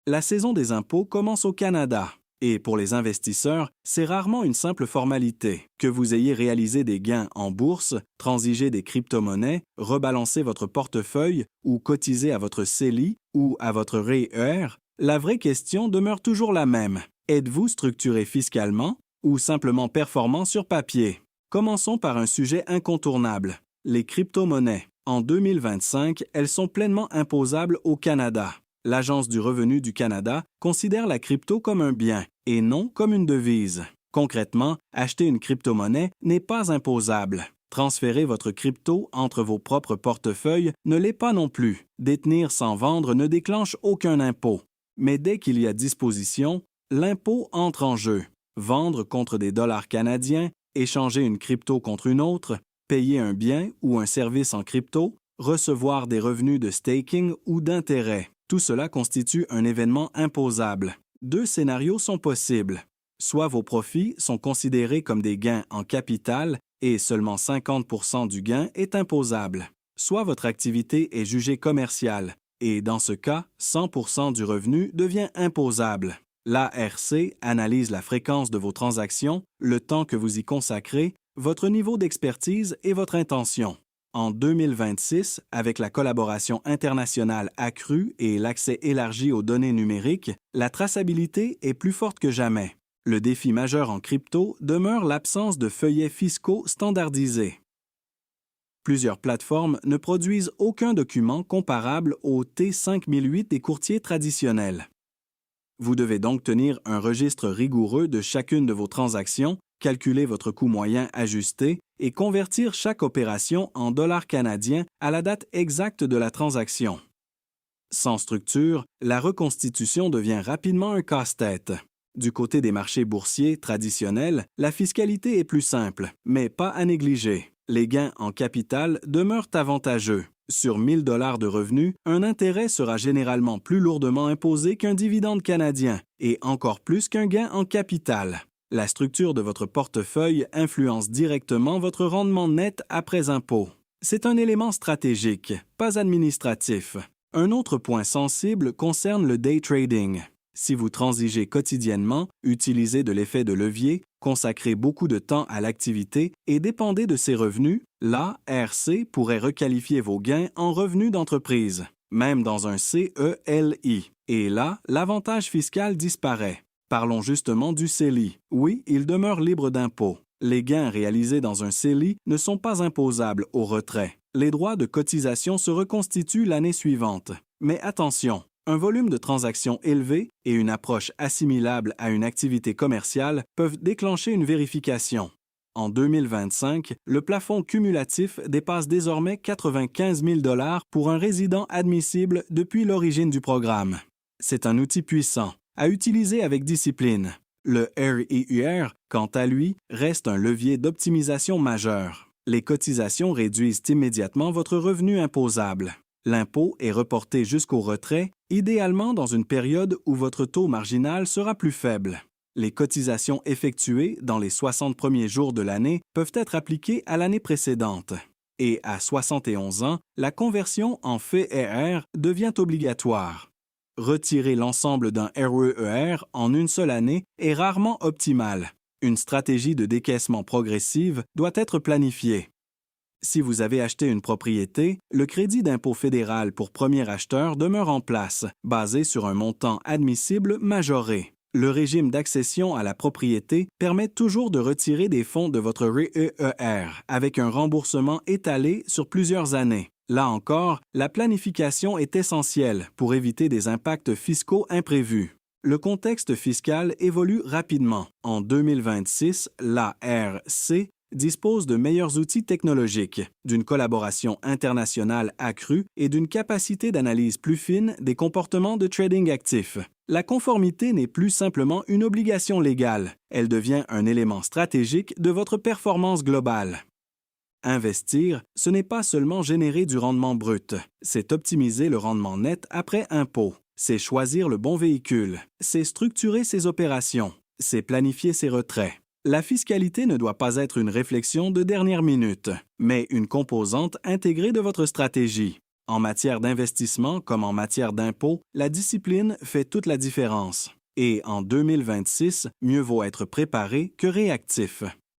la saison des impôts commence au Canada. Et pour les investisseurs, c'est rarement une simple formalité. Que vous ayez réalisé des gains en bourse, transigé des crypto-monnaies, rebalancé votre portefeuille ou cotisé à votre CELI ou à votre REER, la vraie question demeure toujours la même. Êtes-vous structuré fiscalement ou simplement performant sur papier? Commençons par un sujet incontournable, les crypto-monnaies. En 2025, elles sont pleinement imposables au Canada. L'Agence du revenu du Canada considère la crypto comme un bien et non comme une devise. Concrètement, acheter une crypto-monnaie n'est pas imposable. Transférer votre crypto entre vos propres portefeuilles ne l'est pas non plus. Détenir sans vendre ne déclenche aucun impôt. Mais dès qu'il y a disposition, l'impôt entre en jeu. Vendre contre des dollars canadiens, échanger une crypto contre une autre, payer un bien ou un service en crypto, recevoir des revenus de staking ou d'intérêt. Tout cela constitue un événement imposable. Deux scénarios sont possibles. Soit vos profits sont considérés comme des gains en capital et seulement 50% du gain est imposable. Soit votre activité est jugée commerciale et dans ce cas, 100% du revenu devient imposable. L'ARC analyse la fréquence de vos transactions, le temps que vous y consacrez, votre niveau d'expertise et votre intention. En 2026, avec la collaboration internationale accrue et l'accès élargi aux données numériques, la traçabilité est plus forte que jamais. Le défi majeur en crypto demeure l'absence de feuillets fiscaux standardisés. Plusieurs plateformes ne produisent aucun document comparable au T5008 des courtiers traditionnels. Vous devez donc tenir un registre rigoureux de chacune de vos transactions, calculer votre coût moyen ajusté et convertir chaque opération en dollars canadiens à la date exacte de la transaction. Sans structure, la reconstitution devient rapidement un casse-tête. Du côté des marchés boursiers traditionnels, la fiscalité est plus simple, mais pas à négliger. Les gains en capital demeurent avantageux. Sur 1 000 $ de revenus, un intérêt sera généralement plus lourdement imposé qu'un dividende canadien et encore plus qu'un gain en capital. La structure de votre portefeuille influence directement votre rendement net après impôt. C'est un élément stratégique, pas administratif. Un autre point sensible concerne le day trading. Si vous transigez quotidiennement, utilisez de l'effet de levier, consacrez beaucoup de temps à l'activité et dépendez de ses revenus, l'ARC pourrait requalifier vos gains en revenus d'entreprise, même dans un CELI. Et là, l'avantage fiscal disparaît. Parlons justement du CELI. Oui, il demeure libre d'impôt. Les gains réalisés dans un CELI ne sont pas imposables au retrait. Les droits de cotisation se reconstituent l'année suivante. Mais attention, un volume de transactions élevé et une approche assimilable à une activité commerciale peuvent déclencher une vérification. En 2025, le plafond cumulatif dépasse désormais 95 000 $ pour un résident admissible depuis l'origine du programme. C'est un outil puissant, à utiliser avec discipline. Le REER, quant à lui, reste un levier d'optimisation majeur. Les cotisations réduisent immédiatement votre revenu imposable. L'impôt est reporté jusqu'au retrait, idéalement dans une période où votre taux marginal sera plus faible. Les cotisations effectuées dans les 60 premiers jours de l'année peuvent être appliquées à l'année précédente. Et à 71 ans, la conversion en FEER devient obligatoire. Retirer l'ensemble d'un REER en une seule année est rarement optimal. Une stratégie de décaissement progressive doit être planifiée. Si vous avez acheté une propriété, le crédit d'impôt fédéral pour premier acheteur demeure en place, basé sur un montant admissible majoré. Le régime d'accession à la propriété permet toujours de retirer des fonds de votre REER avec un remboursement étalé sur plusieurs années. Là encore, la planification est essentielle pour éviter des impacts fiscaux imprévus. Le contexte fiscal évolue rapidement. En 2026, l'ARC dispose de meilleurs outils technologiques, d'une collaboration internationale accrue et d'une capacité d'analyse plus fine des comportements de trading actifs. La conformité n'est plus simplement une obligation légale, elle devient un élément stratégique de votre performance globale. Investir, ce n'est pas seulement générer du rendement brut, c'est optimiser le rendement net après impôt. C'est choisir le bon véhicule, c'est structurer ses opérations, c'est planifier ses retraits. La fiscalité ne doit pas être une réflexion de dernière minute, mais une composante intégrée de votre stratégie. En matière d'investissement comme en matière d'impôt, la discipline fait toute la différence. Et en 2026, mieux vaut être préparé que réactif.